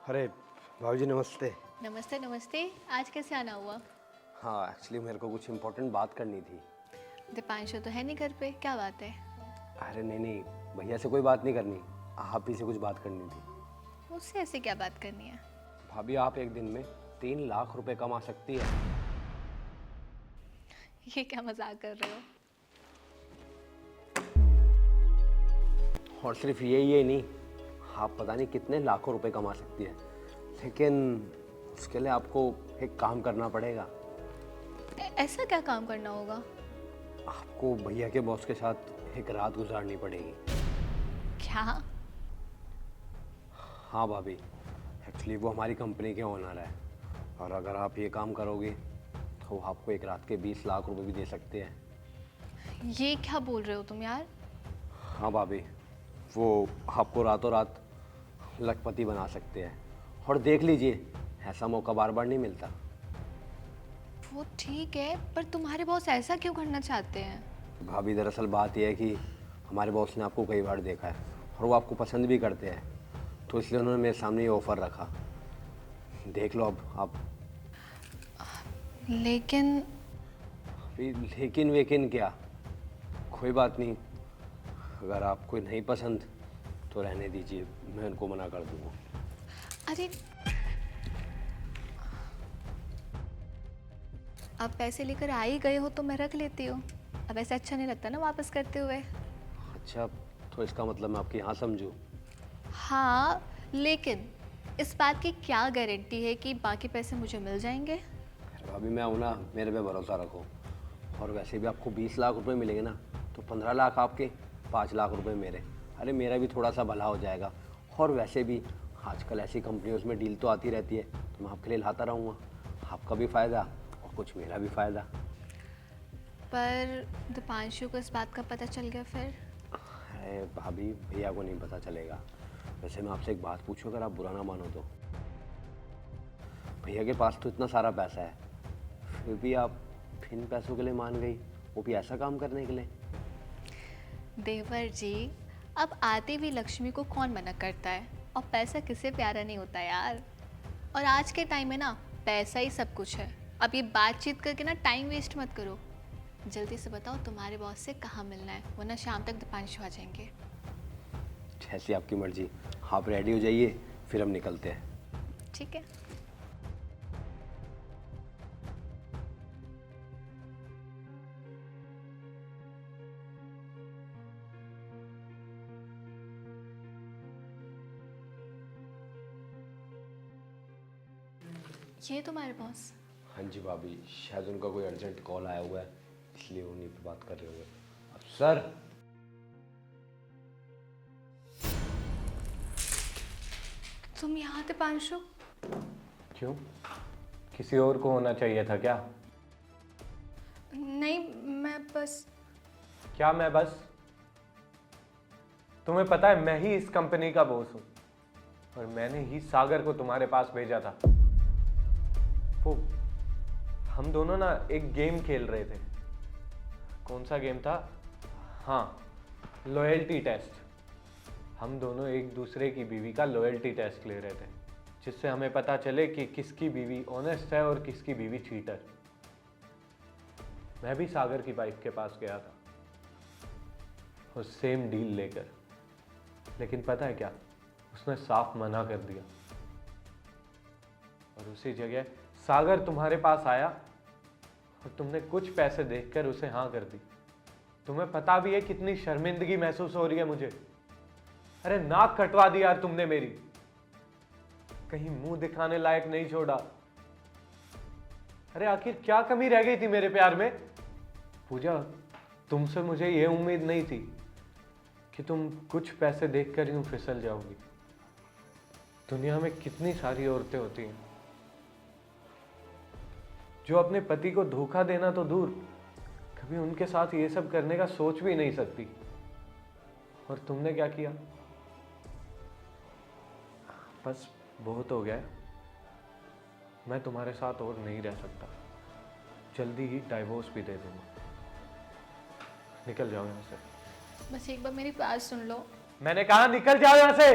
अरे भाभी नमस्ते। नमस्ते नमस्ते। आज कैसे आना हुआ? हाँ एक्चुअली मेरे को कुछ इम्पोर्टेंट बात करनी थी। दीपांशु तो है नहीं घर पे, क्या बात है? अरे नहीं नहीं, भैया से कोई बात नहीं करनी, आप ही से कुछ बात करनी थी। मुझसे ऐसे क्या बात करनी है? भाभी आप एक दिन में 3 लाख रुपए कमा सकती है। ये क्या मजाक कर रहे हो? और सिर्फ ये नहीं, आप पता नहीं कितने लाखों रुपए कमा सकती है, लेकिन उसके लिए आपको एक काम करना पड़ेगा। ऐसा क्या काम करना होगा? आपको भैया के बॉस के साथ एक रात गुजारनी पड़ेगी। क्या? हाँ भाभी, एक्चुअली वो हमारी कंपनी के ओनर है, और अगर आप ये काम करोगे तो वो आपको एक रात के 20 लाख रुपए भी दे सकते हैं। ये क्या बोल रहे हो तुम यार? हाँ भाभी, वो आपको रातों रात लखपति बना सकते हैं, और देख लीजिए ऐसा मौका बार बार नहीं मिलता। वो ठीक है, पर तुम्हारे बॉस ऐसा क्यों करना चाहते हैं? भाभी दरअसल बात यह है कि हमारे बॉस ने आपको कई बार देखा है और वो आपको पसंद भी करते हैं, तो इसलिए उन्होंने मेरे सामने ये ऑफ़र रखा। देख लो अब आप। लेकिन लेकिन वेकिन क्या, कोई बात नहीं, अगर आपको नहीं पसंद तो रहने दीजिए, मैं उनको मना कर दूँगा। अरे अब पैसे लेकर आ ही गए हो तो मैं रख लेती हूँ। अब ऐसा अच्छा नहीं लगता ना वापस करते हुए। अच्छा, तो इसका मतलब मैं आपकी हाँ समझूँ? हाँ, लेकिन इस बात की क्या गारंटी है कि बाकी पैसे मुझे मिल जाएंगे? अभी मैं हूँ ना, मेरे पे भरोसा रखो। और वैसे भी आपको 20 लाख रुपए मिलेंगे ना, तो 15 लाख आपके, 5 लाख रुपए मेरे। अरे मेरा भी थोड़ा सा भला हो जाएगा। और वैसे भी आजकल ऐसी कंपनियों में डील तो आती रहती है, तो मैं आपके लिए लाता रहूँगा। आपका भी फ़ायदा और कुछ मेरा भी फ़ायदा। पर दीपांशु को इस बात का पता चल गया फिर? अरे भाभी, भैया को नहीं पता चलेगा। वैसे मैं आपसे एक बात पूछूं, अगर आप बुरा ना मानो तो। भैया के पास तो इतना सारा पैसा है, फिर भी आप इन पैसों के लिए मान गई, वो भी ऐसा काम करने के लिए? देवर जी, अब आती हुई लक्ष्मी को कौन मना करता है? और पैसा किसे प्यारा नहीं होता यार। और आज के टाइम में ना पैसा ही सब कुछ है। अब ये बातचीत करके ना टाइम वेस्ट मत करो। जल्दी से बताओ तुम्हारे बॉस से कहाँ मिलना है, वरना शाम तक दीपांशु आ जाएंगे। जैसी आपकी मर्जी, आप रेडी हो जाइए, फिर हम निकलते हैं। ठीक है। ये तुम्हारे बॉस? हाँ जी भाभी, शायद उनका कोई अर्जेंट कॉल आया हुआ है, इसलिए उन्हीं पे बात कर रहे होंगे। अब सर। तुम यहाँ दीपांशु? क्यों? किसी और को होना चाहिए था क्या? नहीं, मैं बस। क्या मैं बस? तुम्हें पता है मैं ही इस कंपनी का बॉस हूं, और मैंने ही सागर को तुम्हारे पास भेजा था। वो हम दोनों ना एक गेम खेल रहे थे। कौन सा गेम था? हाँ, लॉयल्टी टेस्ट। हम दोनों एक दूसरे की बीवी का लॉयल्टी टेस्ट ले रहे थे, जिससे हमें पता चले कि किसकी बीवी ऑनेस्ट है और किसकी बीवी चीटर। मैं भी सागर की वाइफ के पास गया था और सेम डील लेकर, लेकिन पता है क्या, उसने साफ मना कर दिया। और उसी जगह सागर तुम्हारे पास आया और तुमने कुछ पैसे देकर उसे हाँ कर दी। तुम्हें पता भी है कितनी शर्मिंदगी महसूस हो रही है मुझे? अरे नाक कटवा दी यार तुमने मेरी, कहीं मुंह दिखाने लायक नहीं छोड़ा। अरे आखिर क्या कमी रह गई थी मेरे प्यार में? पूजा, तुमसे मुझे यह उम्मीद नहीं थी कि तुम कुछ पैसे देखकर यूं फिसल जाओगी। दुनिया में कितनी सारी औरतें होती हैं जो अपने पति को धोखा देना तो दूर, कभी उनके साथ ये सब करने का सोच भी नहीं सकती। और तुमने क्या किया? बस बहुत हो गया। मैं तुम्हारे साथ और नहीं रह सकता। जल्दी ही डाइवोर्स भी दे दूंगा। निकल जाओ यहाँ से। बस एक बार मेरी बात सुन लो। मैंने कहा निकल जाओ यहाँ से।